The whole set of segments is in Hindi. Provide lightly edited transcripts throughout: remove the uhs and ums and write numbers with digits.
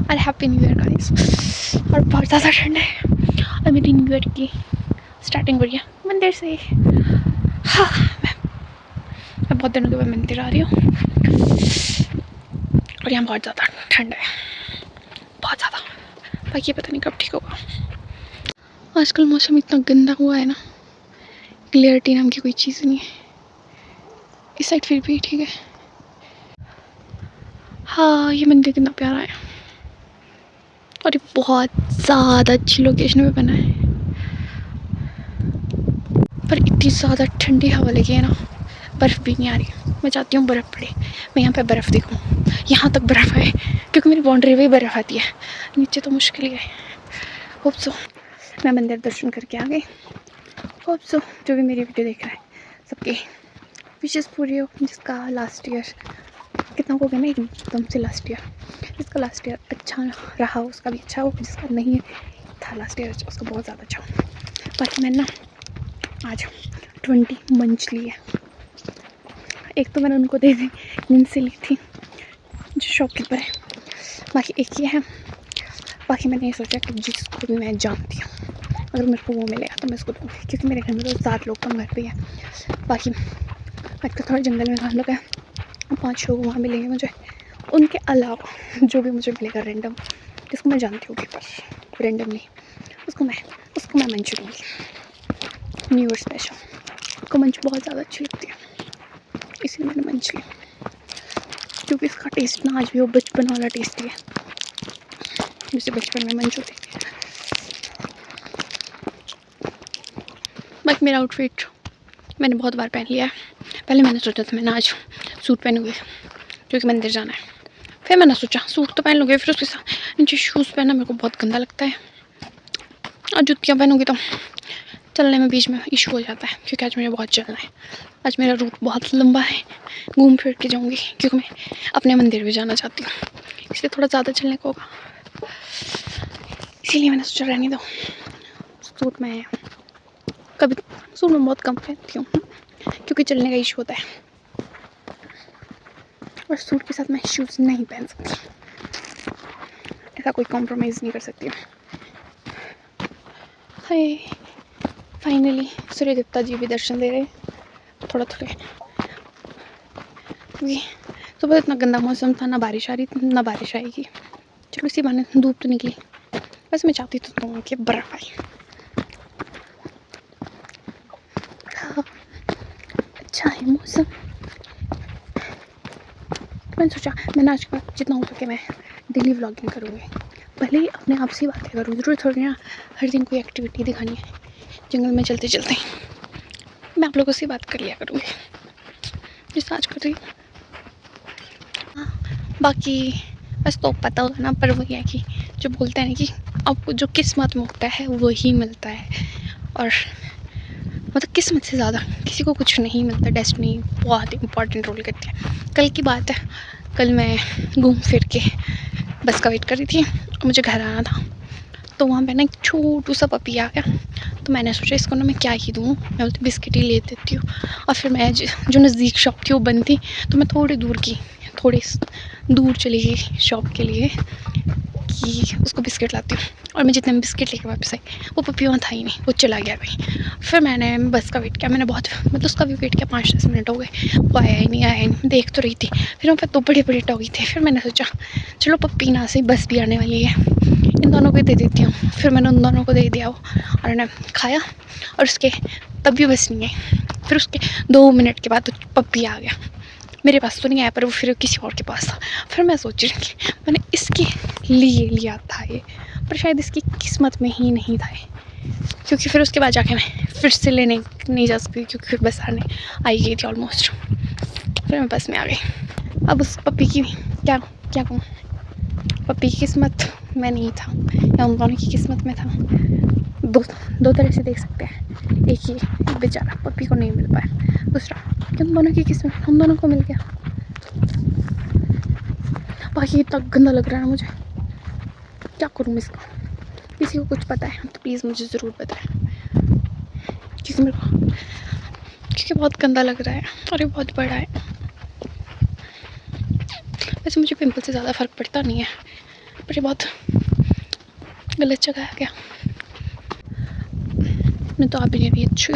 और हैप्पी न्यू ईयर गाइस। और बहुत ज़्यादा ठंड है और मेरी न्यू ईयर की स्टार्टिंग हो रही है मंदिर से। हाँ, मैं बहुत दिनों के बाद मंदिर आ रही हूँ और यहाँ बहुत ज़्यादा ठंड है, बहुत ज़्यादा। बाकी पता नहीं कब ठीक होगा। आजकल मौसम इतना गंदा हुआ है ना, क्लियरिटी नाम की कोई चीज़ नहीं है। इस साइड फिर भी ठीक है। हाँ, ये मंदिर कितना प्यारा है और ये बहुत ज़्यादा अच्छी लोकेशन में बना है, पर इतनी ज़्यादा ठंडी हवा लगी है ना, बर्फ़ भी नहीं आ रही। मैं चाहती हूँ बर्फ़ पड़े, मैं यहाँ पे बर्फ़ देखूँ, यहाँ तक बर्फ़ आए, क्योंकि मेरी बाउंड्री में बर्फ़ आती है, नीचे तो मुश्किल ही है। होप सो मैं मंदिर दर्शन करके आ गई। होप सो जो भी मेरी वीडियो देख रहा है सबके विशेष पूरी हो, जिसका लास्ट ईयर कितना हो गया ना एकदम से लास्ट ईयर, जिसका लास्ट ईयर अच्छा रहा उसका भी अच्छा हो, जिसका नहीं था लास्ट ईयर उसका बहुत ज़्यादा अच्छा हो। बाकी मैंने ना आज 20 मंच ली है। एक तो मैंने उनको दे दी, जिनसे ली थी, जो शॉपकीपर है। बाकी एक ये है। बाकी मैंने ये सोचा कि जिसको भी मैं जानती हूँ अगर मेरे को वो मिलेगा तो मैं उसको दूँगी, क्योंकि मेरे घर में तो 7 लोग कम घर पे है। बाकी तो थोड़ा जंगल में काम लगा है, 5 लोग वहाँ मिलेंगे मुझे। उनके अलावा जो भी मुझे मिलेगा रैंडम, जिसको मैं जानती हूँ पर रैंडमली, उसको मैं मंच दूँगी। न्यू ईयर स्पेशल को मंच बहुत ज़्यादा अच्छी लगती है, इसलिए मैंने मंच ली, क्योंकि इसका टेस्ट ना आज भी वो बचपन वाला टेस्ट ही है, जैसे बचपन में मंच होती। बाकी मेरा आउटफिट मैंने बहुत बार पहन लिया है। पहले मैंने सोचा था मैंने आज सूट पहनूँगी क्योंकि मंदिर जाना है, फिर मैंने सोचा सूट तो पहन लूँगी, फिर उसके साथ नीचे शूज़ पहनना मेरे को बहुत गंदा लगता है, और जूतियाँ पहनूँगी तो चलने में बीच में इशू हो जाता है, क्योंकि आज मुझे बहुत चलना है। आज मेरा रूट बहुत लंबा है, घूम फिर के जाऊँगी, क्योंकि मैं अपने मंदिर भी जाना चाहती हूँ, इसलिए थोड़ा ज़्यादा चलने को होगा, इसीलिए मैंने सोचा रहने दो। सूट में कभी सूट में बहुत कम पहनती हूँ, क्योंकि चलने का इशू होता है, और सूट के साथ मैं शूज़ नहीं पहन सकती, ऐसा कोई कॉम्प्रोमाइज़ नहीं कर सकती हूँ। हाय, फाइनली सूर्य देवता जी भी दर्शन दे रहे थोड़ा थोड़े, क्योंकि सुबह इतना गंदा मौसम था, ना बारिश आ रही थी ना बारिश आएगी। चलो इसी बहाने धूप तो निकली, वैसे मैं चाहती तो कि बर्फ़ आई। हाँ, अच्छा है मौसम। मैंने सोचा मैंने आज जितना हो सके मैं डेली व्लॉगिंग करूँगी, भले ही अपने आप से बातें करूँ, ज़रूरी थोड़ी ना हर दिन कोई एक्टिविटी दिखानी है। जंगल में चलते चलते मैं आप लोगों से बात कर लिया करूँगी, जैसे आज कर रही। हाँ, बाकी बस तो पता होगा ना, पर वही है कि जो बोलते हैं ना कि आपको जो किस्मत में होता है वही मिलता है, और मतलब किस्मत से ज़्यादा किसी को कुछ नहीं मिलता। डेस्टिनी बहुत इंपॉर्टेंट रोल करती है। कल की बात है, कल मैं घूम फिर के बस का वेट कर रही थी और मुझे घर आना था, तो वहाँ पे ना एक छोटू सा पपी आ गया, तो मैंने सोचा इसको ना मैं क्या ही दूँ, मैं बोलती बिस्किट ही ले देती हूँ। और फिर मैं जो नज़दीक शॉप थी वो बंद थी, तो मैं थोड़ी दूर चली गई शॉप के लिए कि उसको बिस्किट लाती हूँ। और मैं जितने में बिस्किट लेके वापस आई, वो पपी वहाँ था ही नहीं, वो चला गया भाई। फिर मैंने बस का वेट किया, मैंने बहुत मतलब उसका भी वेट किया, 5-10 मिनट हो गए, वो आया ही नहीं, देख तो रही थी। फिर वहाँ पर 2 बड़े डॉगी थे, फिर मैंने सोचा चलो पप्पी ना से बस भी आने वाली है, इन दोनों को दे देती हूँ। फिर मैंने उन दोनों को दे दिया वो, और उन्हें खाया, और उसके तब भी बस नहीं आई। फिर उसके 2 मिनट के बाद पप्पी आ गया, मेरे पास तो नहीं आया, पर वो फिर किसी और के पास था। फिर मैं सोच रही कि मैंने इसके लिए लिया था ये, पर शायद इसकी किस्मत में ही नहीं था ये, क्योंकि फिर उसके बाद जाके मैं फिर से लेने नहीं जा सकती, क्योंकि फिर बस आने आई गई थी ऑलमोस्ट। फिर मैं बस में आ गई। अब उस पप्पी की क्या क्या कहूँ, पप्पी की किस्मत में नहीं था, या उन दोनों की किस्मत में था। दो तरह से देख सकते हैं, एक बेचारा पप्पी को नहीं मिल पाया, दूसरा कि उन दोनों की किस्मत हम दोनों को मिल गया। बाकी इतना गंदा लग रहा है मुझे, क्या करूँ इसका। किसी को कुछ पता है तो प्लीज़ मुझे ज़रूर बताएं, क्योंकि बहुत गंदा लग रहा है और ये बहुत बड़ा है। वैसे मुझे पिंपल से ज़्यादा फ़र्क पड़ता नहीं है, पर ये बहुत गलत जगह है क्या। मैं तो अभी नहीं अच्छी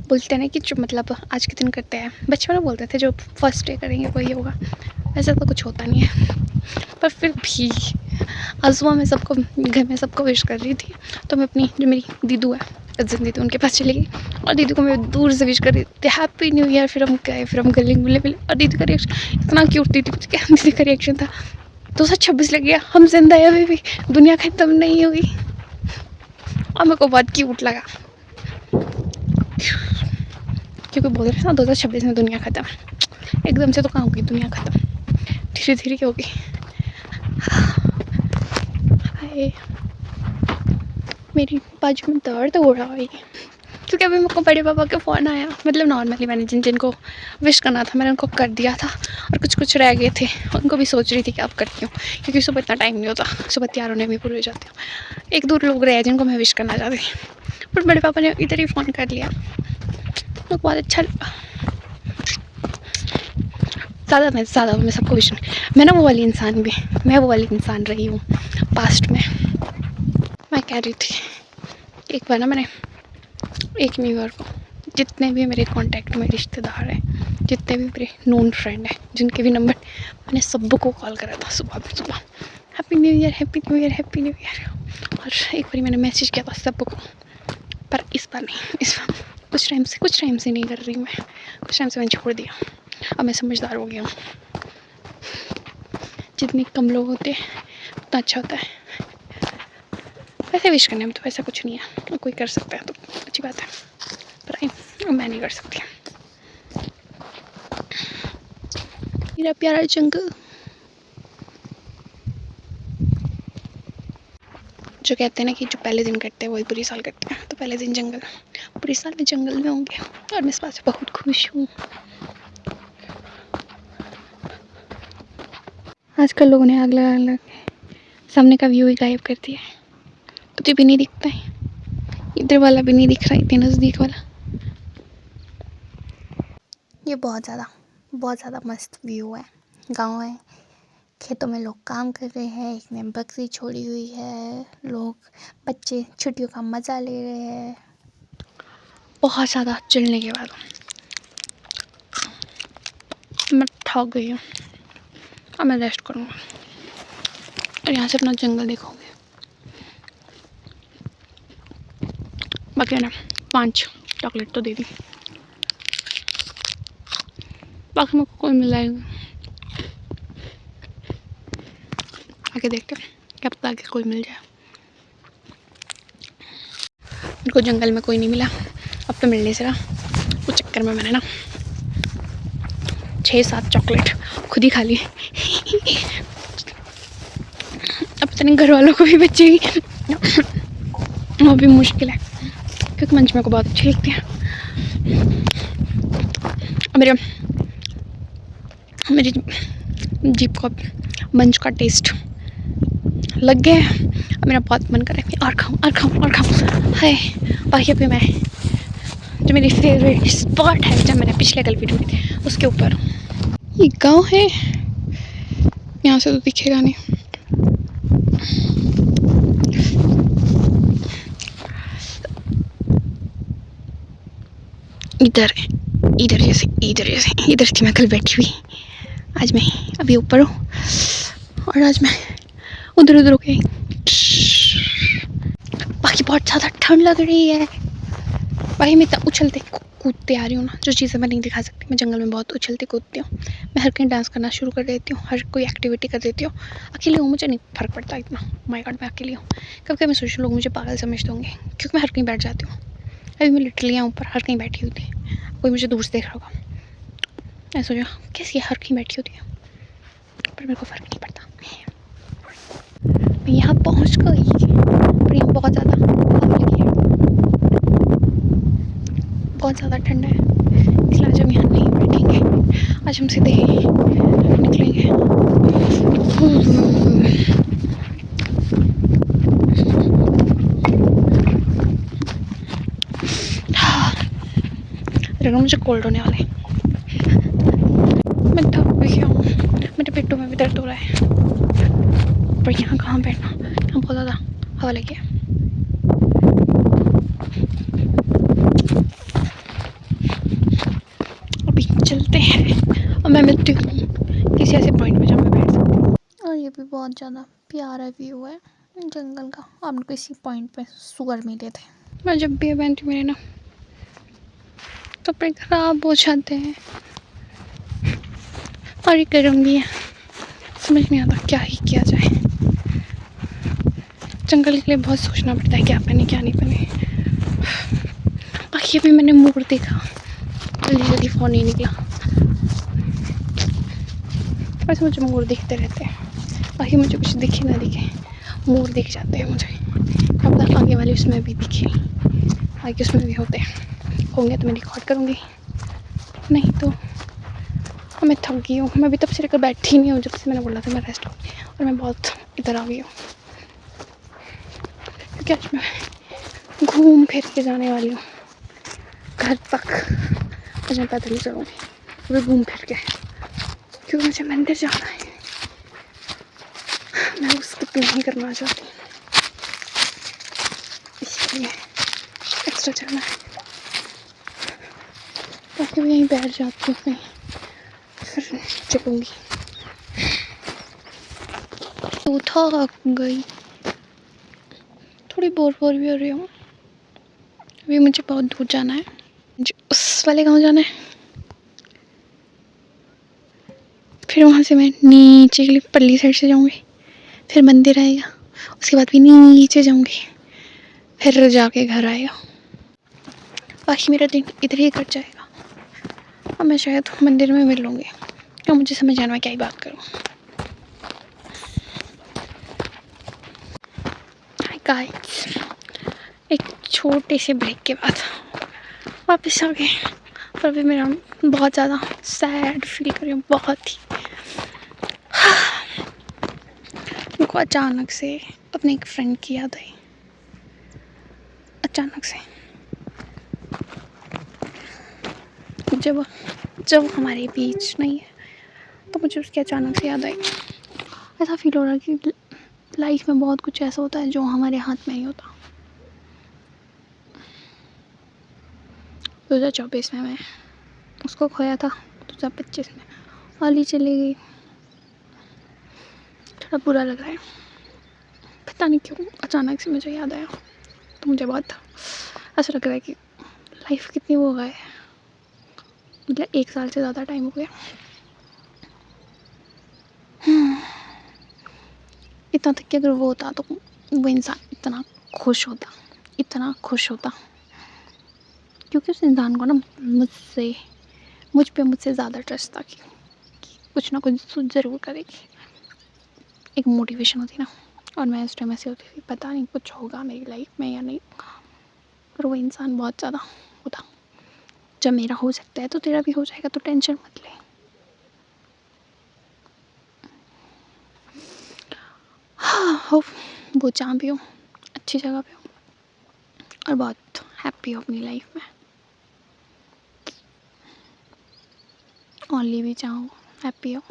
बोलते हैं ना कि जो मतलब आज के दिन करते हैं, बचपन में बोलते थे जो फर्स्ट डे करेंगे वही होगा, ऐसा तो कुछ होता नहीं है। पर फिर भी आज सुबह मैं सबको घर में सबको विश कर रही थी, तो मैं अपनी जो मेरी दीदू है कज़न दीदी उनके पास चली गई और दीदी को मैं दूर से विश कर रही थी हैप्पी न्यू ईयर। फिर हम गए, फिर हम गले मिले मिले और दीदी का रिएक्शन इतना क्यूट, दीदी क्या दीदी का रिएक्शन था 2026 लग गया, हम जिंदा है अभी भी, दुनिया खत्म नहीं हुई। और मेरे को बहुत क्यूट लगा क्योंकि बोल रहे थे ना 2026 में दुनिया ख़त्म, एकदम से तो कहाँ होगी दुनिया ख़त्म, धीरे धीरे होगी। हाय मेरी बाजू में दर्द हो रहा है क्योंकि अभी मेरे को बड़े पापा का फ़ोन आया, मतलब नॉर्मली मैंने जिनको विश करना था मैंने उनको कर दिया था और कुछ रह गए थे उनको भी सोच रही थी कि अब करती हूँ क्योंकि सुबह इतना टाइम नहीं होता, सुबह तैयार होने में पूरी हो जाती हूँ। एक दो लोग रहे जिनको मैं विश करना चाहती थी पर बड़े पापा ने इधर ही फ़ोन कर लिया, तो बहुत अच्छा लगा। ज़्यादा मैं सबको विश मैं ना वो वाली इंसान रही हूँ पास्ट में। मैं कह रही थी एक बार ना मैंने एक न्यू ईयर को जितने भी मेरे कांटेक्ट में रिश्तेदार हैं, जितने भी मेरे नोन फ्रेंड हैं, जिनके भी नंबर, मैंने सबको कॉल करा था सुबह happy new year happy new year happy new year. और एक बार मैंने मैसेज किया था सबको, पर इस बार नहीं, इस बार कुछ टाइम से नहीं कर रही मैं, कुछ टाइम से मैंने छोड़ दिया। अब मैं समझदार हो गया हूँ, जितने कम लोग होते हैं उतना अच्छा होता है। वैसे विश करने में तो वैसा कुछ नहीं है, कोई कर सकता है तो अच्छी बात है, पर मैं नहीं कर सकती। मेरा प्यारा जंगल, जो कहते हैं ना कि जो पहले दिन करते हैं वही पूरी साल करते हैं, तो पहले दिन जंगल, पूरी साल में जंगल में होंगे और मैं इस बात से बहुत खुश हूँ। आजकल लोगों ने आग लगा के सामने का व्यू ही गायब कर दिया है, कुछ भी नहीं दिखता है, इधर वाला भी नहीं दिख रहा, इतने नज़दीक वाला। ये बहुत ज़्यादा मस्त व्यू है, गांव है, खेतों में लोग काम कर रहे हैं, एक ने बकरी छोड़ी हुई है, लोग बच्चे छुट्टियों का मज़ा ले रहे हैं। बहुत ज़्यादा चलने के बाद मैं थक गई हूँ, अब मैं रेस्ट करूँगा और यहाँ से अपना जंगल देखोगे। बाकी मैंने 5 चॉकलेट तो दे दी, बाकी मेरे को कोई मिलाएगा आगे देखते क्या पता आगे कोई मिल जाए। मेरे को जंगल में कोई नहीं मिला, अब तो मिलने से रहा, उस चक्कर में मैंने ना 6-7 चॉकलेट खुद ही खा ली। अब पता नहीं घर वालों को भी बचेगी, वो भी मुश्किल है क्योंकि मंच मेरे को बहुत अच्छी लगती है। मेरी जीभ को मंच का टेस्ट लग गया है, अब मेरा बहुत मन कर रहा है और खाऊं। हाय बाकी अभी मैं जो मेरी फेवरेट स्पॉट है जब मैंने पिछले कल वीडियो में थी उसके ऊपर, ये गांव है, यहाँ से तो दिखेगा नहीं। इधर थी मैं कल बैठी हुई, आज मैं अभी ऊपर हूँ और आज मैं उधर हो गई। बाकी बहुत ज़्यादा ठंड लग रही है भाई, मैं इतना उछलते कूदते आ रही हूँ ना, जो चीज़ें मैं नहीं दिखा सकती। मैं जंगल में बहुत उछलती कूदती हूँ, मैं हर कहीं डांस करना शुरू कर देती हूँ, हर कोई एक्टिविटी कर देती हूँ। अकेली हूँ, मुझे नहीं फ़र्क पड़ता इतना, माय गॉड मैं अकेली हूँ। कभी कभी मैं सोचती हूँ लोग मुझे पागल समझते होंगे क्योंकि मैं हर कहीं बैठ जाती हूँ। अभी मैं लिटरली यहाँ ऊपर हर कहीं बैठी हुई थी, कोई मुझे दूर से देख रहा होगा, मैं सोचा कैसी हर कहीं बैठी होती है, पर मेरे को फ़र्क नहीं पड़ता। मैं यहाँ पहुँच गई, पर यहाँ बहुत ज़्यादा हवा लगी है, बहुत ज़्यादा ठंडा है, इसलिए आज हम यहाँ नहीं बैठेंगे, आज हम सीधे निकलेंगे। लग रहा मुझे कोल्ड होने वाला है, मैं थक भी गया हूँ, मेरे पेटों में भी दर्द हो रहा है। पर यहाँ कहाँ बैठना, यहाँ बहुत ज़्यादा हवा लगी है। अभी चलते हैं और मैं मिलती हूँ किसी ऐसे पॉइंट पे जहाँ मैं बैठ सकती। और ये भी बहुत ज़्यादा प्यारा व्यू है जंगल का। आपने किसी पॉइंट पे सुअर मिले थे। मैं जब भी इवेंट मेरे ना कपड़े ख़राब हो जाते हैं और ये करूँगी, समझ नहीं आता क्या ही किया जाए। जंगल के लिए बहुत सोचना पड़ता है क्या पहने क्या नहीं पहने। बाकी अभी मैंने मोर देखा, जल्दी जल्दी फ़ोन नहीं निकला। वैसे मुझे मोर दिखते रहते हैं, बाकी मुझे कुछ दिखे ना दिखे मोर दिख जाते हैं मुझे। क्या पता आगे वाले उसमें भी दिखे, आगे उसमें भी होते होंगे तो मैं रिकॉर्ड करूँगी, नहीं तो मैं थक गई हूँ। मैं अभी तब से लेकर बैठी नहीं हूँ जब से मैंने बोला था मैं रेस्ट करूँगी, और मैं बहुत इधर आ गई हूँ क्योंकि आज मैं घूम फिर के जाने वाली हूँ घर तक। आज मैं पैदल ही चलूँगी वो घूम फिर के, क्योंकि मुझे मंदिर जाना है। मैं वो स्किप नहीं करना चाहती, इसलिए एक्स्ट्रा चलना है। बाकी मैं यहीं बैठ जाती हूँ कहीं, फिर चलूँगी। तो थक गई, थोड़ी बोर भी हो रही हूँ। अभी मुझे बहुत दूर जाना है, मुझे उस वाले गांव जाना है। फिर वहाँ से मैं नीचे के लिए पल्ली साइड से जाऊँगी, फिर मंदिर आएगा, उसके बाद भी नीचे जाऊँगी, फिर जाके घर आएगा। बाकी मेरा दिन इधर ही कट जाएगा और मैं शायद मंदिर में मिल लूँगी, और मुझे समझ आना मैं क्या ही बात करूँ। हाय गाइस, एक छोटे से ब्रेक के बाद वापस आ गए। पर अभी मेरा बहुत ज़्यादा सैड फील कर रही हूँ, बहुत ही। मेरे को अचानक से अपने एक फ्रेंड की याद आई, अचानक से। जब हमारे बीच नहीं है तो मुझे उसकी अचानक से याद आई। ऐसा फील हो रहा है कि लाइफ में बहुत कुछ ऐसा होता है जो हमारे हाथ में नहीं होता। 2024 में मैं उसको खोया था, 2025 में वाली चली गई। थोड़ा बुरा लग रहा है, पता नहीं क्यों अचानक से मुझे याद आया। तो मुझे बहुत ऐसा लग रहा है कि लाइफ कितनी वो गए, मतलब 1 साल से ज़्यादा टाइम हो गया। इतना तक कि अगर वो होता तो वो इंसान इतना खुश होता, क्योंकि उस इंसान को ना मुझसे ज़्यादा ट्रस्ट था कि कुछ ना कुछ ज़रूर करेगी। एक मोटिवेशन होती ना, और मैं उस टाइम ऐसे होती थी, पता नहीं कुछ होगा मेरी लाइफ में या नहीं। पर वो इंसान बहुत ज़्यादा होता, जब मेरा हो सकता है तो तेरा भी हो जाएगा, तो टेंशन मत ले। हाँ हो, वो जहाँ भी हो अच्छी जगह पे हो और बहुत हैप्पी हो अपनी लाइफ में। ओनली भी चाहो हैप्पी हो।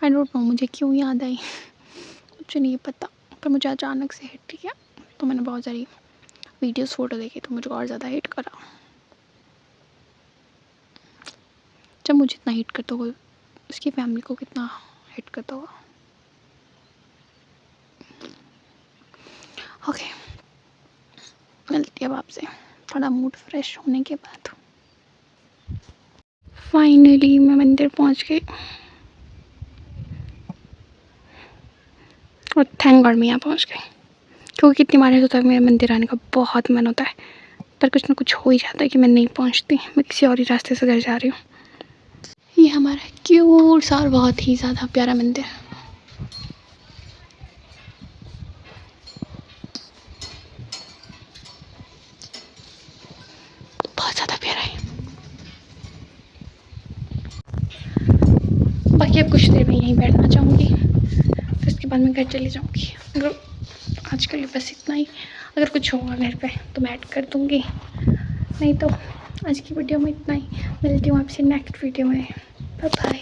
आई डोंट नो मुझे क्यों याद आई, मुझे नहीं पता, पर मुझे अचानक से हिट किया। तो मैंने बहुत सारी वीडियोस फ़ोटो देखी तो मुझे और ज़्यादा हिट करा। जब मुझे इतना हिट करता होगा, उसकी फैमिली को कितना हिट करता होगा। ओके, मिलती है अब आपसे थोड़ा मूड फ्रेश होने के बाद। फाइनली मैं मंदिर पहुंच गई, और थैंक गॉड मैं यहाँ पहुंच गई, क्योंकि कितनी बार होता है मेरे मंदिर आने का बहुत मन होता है, पर कुछ ना कुछ हो ही जाता है कि मैं नहीं पहुंचती। मैं किसी और ही रास्ते से घर जा रही हूँ। ये हमारा क्यूट सा और बहुत ही ज़्यादा प्यारा मंदिर, बहुत ज़्यादा प्यारा है। बाकी अब कुछ देर में यहीं बैठना चाहूँगी, फिर उसके बाद मैं घर चली जाऊँगी। अगर आज के लिए बस इतना ही, अगर कुछ होगा घर पे तो मैं ऐड कर दूँगी, नहीं तो आज की वीडियो में इतना ही, मिलती हूँ आपसे नेक्स्ट वीडियो में। Bye bye.